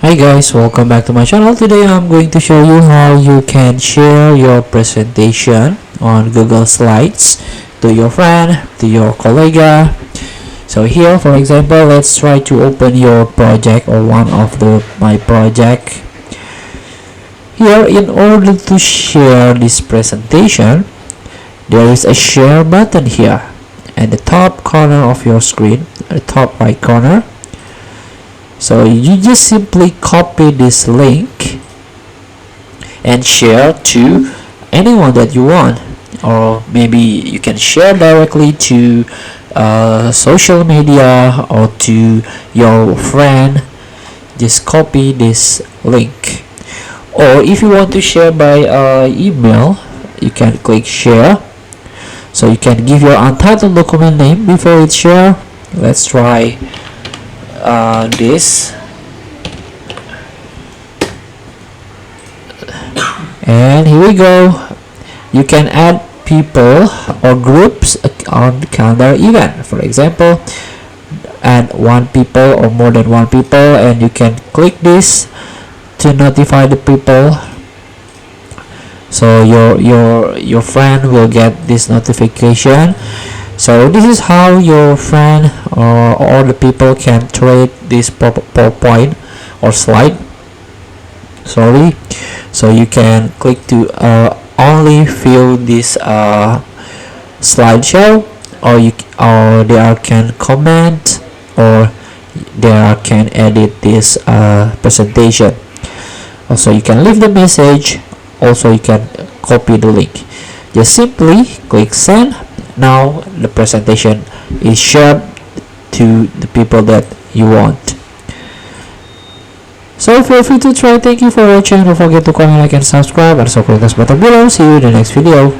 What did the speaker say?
Hi guys, welcome back to my channel. Today I'm going to show you how you can share your presentation on Google Slides to your friend, to your colleague. So here, for example, let's try to open your project or one of my project. Here, in order to share this presentation, there is a share button here at the top corner of your screen, the top right corner. So you just simply copy this link and share to anyone that you want, or maybe you can share directly to social media or to your friend. Just copy this link, or if you want to share by email, you can click share. So you can give your untitled document name before it's share. Let's try this, and here we go. You can add people or groups on the calendar event. For example, add one people or more than one people, and you can click this to notify the people, so your friend will get this notification. So this is how your friend or all the people can trade this PowerPoint or slide. So you can click to only view this slideshow, or they can comment, or they can edit this presentation. Also, you can leave the message. Also, you can copy the link. Just simply click send. Now the presentation is shared to the people that you want. So feel free to try. Thank you for watching. Don't forget to comment, like, and subscribe, and also click this button below. See you in the next video.